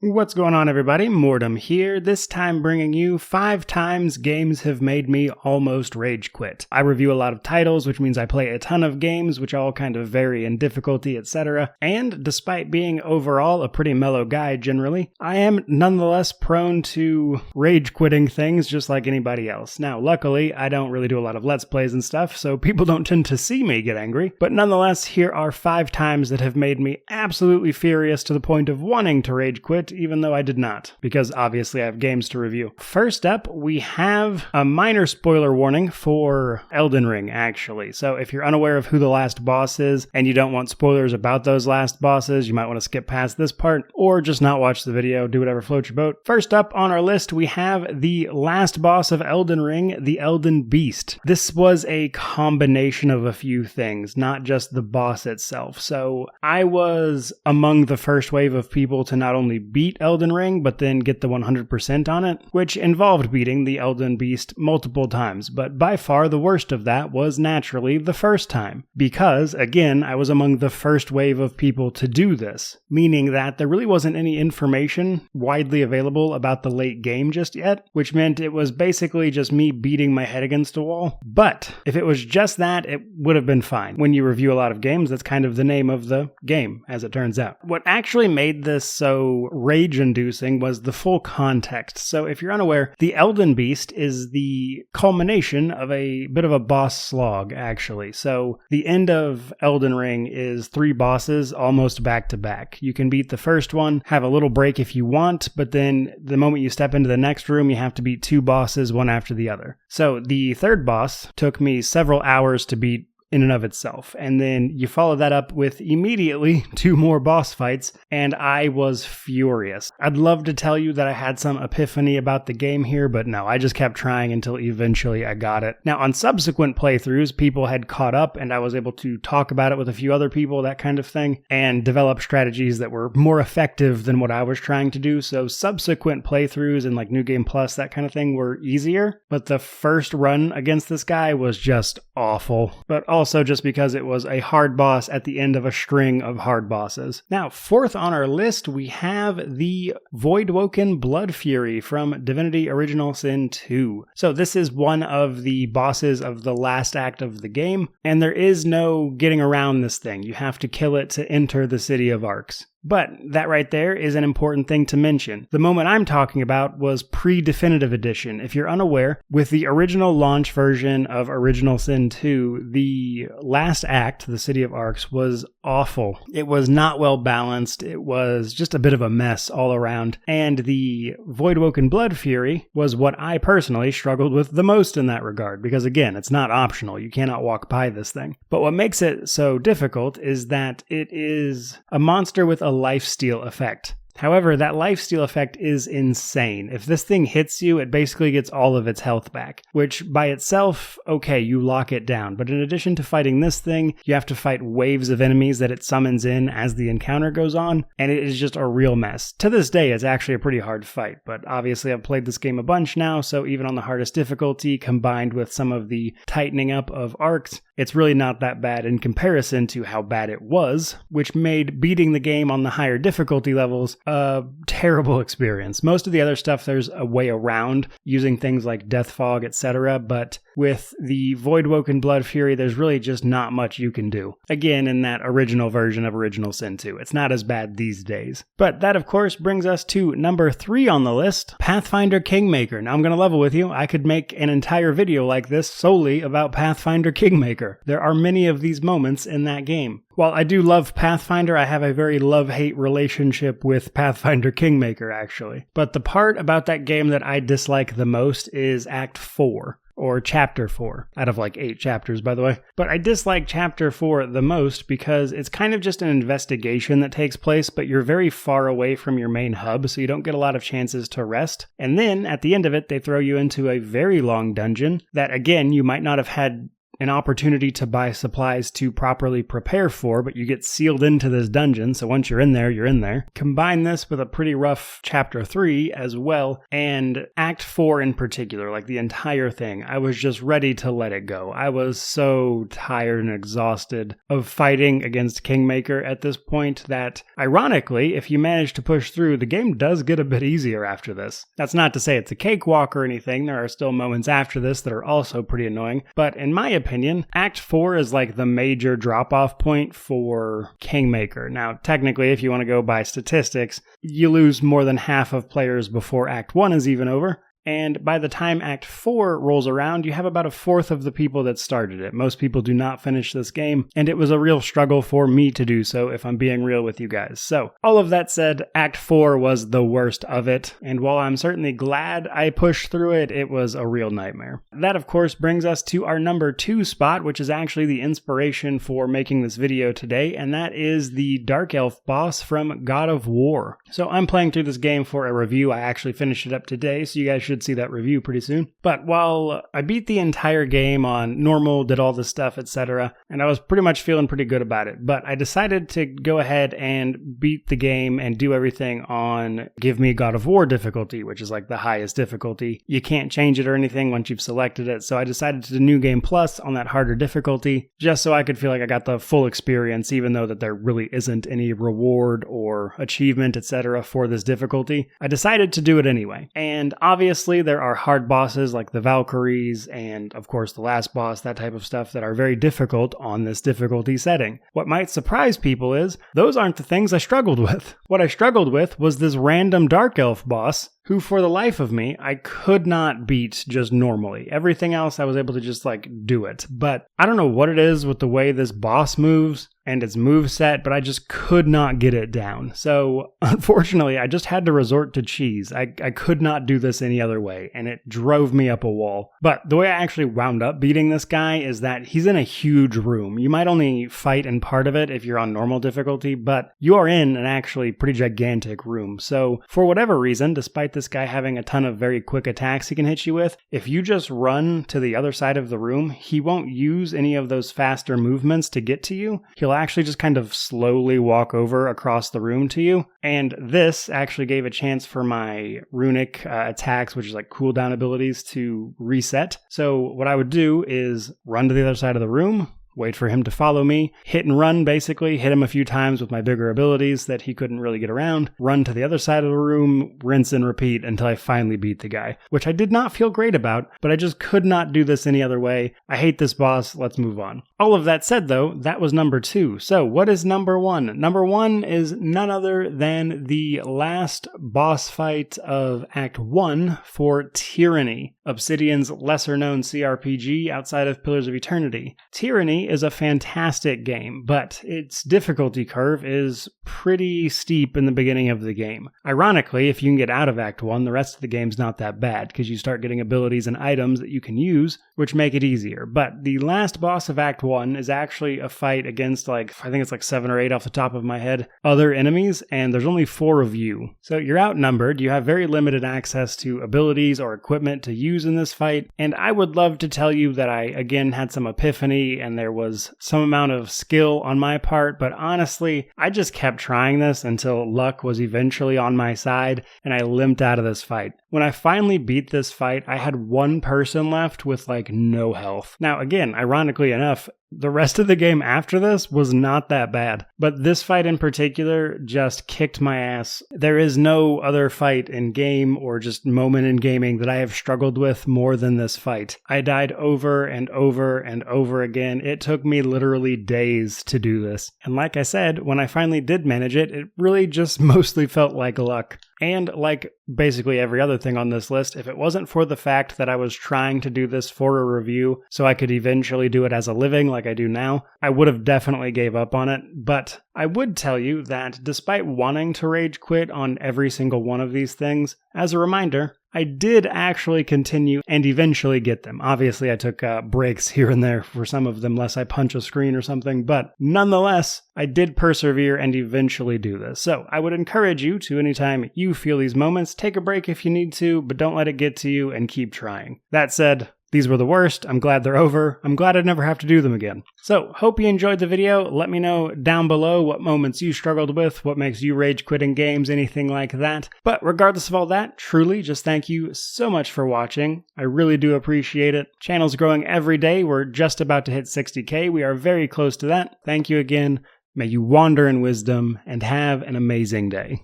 What's going on, everybody? Mortem here, this time bringing you 5 times games have made me almost rage quit. I review a lot of titles, which means I play a ton of games, which all kind of vary in difficulty, etc. And despite being overall a pretty mellow guy generally, I am nonetheless prone to rage quitting things just like anybody else. Now, luckily, I don't really do a lot of Let's Plays and stuff, so people don't tend to see me get angry. But nonetheless, here are 5 times that have made me absolutely furious to the point of wanting to rage quit, even though I did not, because obviously I have games to review. First up, we have a minor spoiler warning for Elden Ring, actually. So if you're unaware of who the last boss is, and you don't want spoilers about those last bosses, you might want to skip past this part, or just not watch the video, do whatever floats your boat. First up on our list, we have the last boss of Elden Ring, the Elden Beast. This was a combination of a few things, not just the boss itself. So I was among the first wave of people to not only beat Elden Ring, but then get the 100% on it, which involved beating the Elden Beast multiple times, but by far the worst of that was naturally the first time, because, again, I was among the first wave of people to do this, meaning that there really wasn't any information widely available about the late game just yet, which meant it was basically just me beating my head against a wall. But if it was just that, it would have been fine. When you review a lot of games, that's kind of the name of the game, as it turns out. What actually made this so rage-inducing was the full context. So if you're unaware, the Elden Beast is the culmination of a bit of a boss slog, actually. So the end of Elden Ring is 3 bosses almost back to back. You can beat the first one, have a little break if you want, but then the moment you step into the next room, you have to beat 2 bosses, one after the other. So the third boss took me several hours to beat in and of itself. And then you follow that up with immediately 2 more boss fights, and I was furious. I'd love to tell you that I had some epiphany about the game here, but no, I just kept trying until eventually I got it. Now, on subsequent playthroughs, people had caught up, and I was able to talk about it with a few other people, that kind of thing, and develop strategies that were more effective than what I was trying to do. So subsequent playthroughs and like New Game Plus, that kind of thing, were easier, but the first run against this guy was just awful. But also just because it was a hard boss at the end of a string of hard bosses. Now, fourth on our list, we have the Voidwoken Blood Fury from Divinity Original Sin 2. So this is one of the bosses of the last act of the game, and there is no getting around this thing. You have to kill it to enter the City of Arcs. But that right there is an important thing to mention. The moment I'm talking about was pre-Definitive Edition. If you're unaware, with the original launch version of Original Sin 2, the last act, the City of Arcs, was awful. It was not well balanced. It was just a bit of a mess all around. And the Voidwoken Blood Fury was what I personally struggled with the most in that regard, because again, it's not optional. You cannot walk by this thing. But what makes it so difficult is that it is a monster with a lifesteal effect. However, that lifesteal effect is insane. If this thing hits you, it basically gets all of its health back, which by itself, okay, you lock it down. But in addition to fighting this thing, you have to fight waves of enemies that it summons in as the encounter goes on, and it is just a real mess. To this day, it's actually a pretty hard fight, but obviously I've played this game a bunch now, so even on the hardest difficulty, combined with some of the tightening up of arcs, it's really not that bad in comparison to how bad it was, which made beating the game on the higher difficulty levels a terrible experience. Most of the other stuff, there's a way around using things like Death Fog, etc., but with the Voidwoken Blood Fury, there's really just not much you can do. Again, in that original version of Original Sin 2. It's not as bad these days. But that, of course, brings us to number 3 on the list, Pathfinder Kingmaker. Now, I'm going to level with you. I could make an entire video like this solely about Pathfinder Kingmaker. There are many of these moments in that game. While I do love Pathfinder, I have a very love-hate relationship with Pathfinder Kingmaker, actually. But the part about that game that I dislike the most is Act 4. Or Chapter 4, out of like 8 chapters, by the way. But I dislike Chapter 4 the most because it's kind of just an investigation that takes place, but you're very far away from your main hub, so you don't get a lot of chances to rest. And then, at the end of it, they throw you into a very long dungeon that, again, you might not have had an opportunity to buy supplies to properly prepare for, but you get sealed into this dungeon, so once you're in there, you're in there. Combine this with a pretty rough Chapter 3 as well, and Act 4 in particular, like the entire thing, I was just ready to let it go. I was so tired and exhausted of fighting against Kingmaker at this point that, ironically, if you manage to push through, the game does get a bit easier after this. That's not to say it's a cakewalk or anything, there are still moments after this that are also pretty annoying, but in my opinion, Act 4 is like the major drop-off point for Kingmaker. Now, technically, if you want to go by statistics, you lose more than half of players before Act 1 is even over. And by the time Act 4 rolls around, you have about a fourth of the people that started it. Most people do not finish this game, and it was a real struggle for me to do so, if I'm being real with you guys. So, all of that said, Act 4 was the worst of it, and while I'm certainly glad I pushed through it, it was a real nightmare. That, of course, brings us to our number 2 spot, which is actually the inspiration for making this video today, and that is the Dark Elf boss from God of War. So, I'm playing through this game for a review. I actually finished it up today, so you guys should see that review pretty soon. But while I beat the entire game on normal, did all this stuff, etc., and I was pretty much feeling pretty good about it, but I decided to go ahead and beat the game and do everything on Give Me God of War difficulty, which is like the highest difficulty. You can't change it or anything once you've selected it, so I decided to do New Game Plus on that harder difficulty, just so I could feel like I got the full experience, even though that there really isn't any reward or achievement, etc. for this difficulty. I decided to do it anyway, and obviously there are hard bosses like the Valkyries and, of course, the last boss, that type of stuff that are very difficult on this difficulty setting. What might surprise people is those aren't the things I struggled with. What I struggled with was this random Dark Elf boss who, for the life of me, I could not beat just normally. Everything else I was able to just do it. But I don't know what it is with the way this boss moves and its moveset, but I just could not get it down. So, unfortunately, I just had to resort to cheese. I could not do this any other way, and it drove me up a wall. But the way I actually wound up beating this guy is that he's in a huge room. You might only fight in part of it if you're on normal difficulty, but you are in an actually pretty gigantic room. So, for whatever reason, despite this guy having a ton of very quick attacks he can hit you with, if you just run to the other side of the room, he won't use any of those faster movements to get to you. He'll actually just kind of slowly walk over across the room to you. And this actually gave a chance for my runic attacks, which is like cooldown abilities, to reset. So what I would do is run to the other side of the room, wait for him to follow me, hit and run basically, hit him a few times with my bigger abilities that he couldn't really get around, run to the other side of the room, rinse and repeat until I finally beat the guy, which I did not feel great about, but I just could not do this any other way. I hate this boss, let's move on. All of that said though, that was number 2. So what is number 1? Number 1 is none other than the last boss fight of Act 1 for Tyranny, Obsidian's lesser-known CRPG outside of Pillars of Eternity. Tyranny is a fantastic game, but its difficulty curve is pretty steep in the beginning of the game. Ironically, if you can get out of Act 1, the rest of the game's not that bad, because you start getting abilities and items that you can use, which make it easier. But the last boss of Act 1 is actually a fight against I think it's 7 or 8 off the top of my head, other enemies, and there's only 4 of you. So you're outnumbered, you have very limited access to abilities or equipment to use in this fight, and I would love to tell you that I, again, had some epiphany and there was some amount of skill on my part, but honestly, I just kept trying this until luck was eventually on my side and I limped out of this fight. When I finally beat this fight, I had 1 person left with no health. Now again, ironically enough, the rest of the game after this was not that bad, but this fight in particular just kicked my ass. There is no other fight in game or just moment in gaming that I have struggled with more than this fight. I died over and over and over again. It took me literally days to do this. And like I said, when I finally did manage it, it really just mostly felt like luck. And like basically every other thing on this list, if it wasn't for the fact that I was trying to do this for a review so I could eventually do it as a living like I do now, I would have definitely gave up on it. But I would tell you that despite wanting to rage quit on every single one of these things, as a reminder, I did actually continue and eventually get them. Obviously, I took breaks here and there for some of them, lest I punch a screen or something, but nonetheless, I did persevere and eventually do this. So I would encourage you to, anytime you feel these moments, take a break if you need to, but don't let it get to you and keep trying. That said, These were the worst. I'm glad they're over. I'm glad I'd never have to do them again. So, hope you enjoyed the video. Let me know down below what moments you struggled with, what makes you rage quit in games, anything like that. But regardless of all that, truly, just thank you so much for watching. I really do appreciate it. Channel's growing every day. We're just about to hit 60K. We are very close to that. Thank you again. May you wander in wisdom and have an amazing day.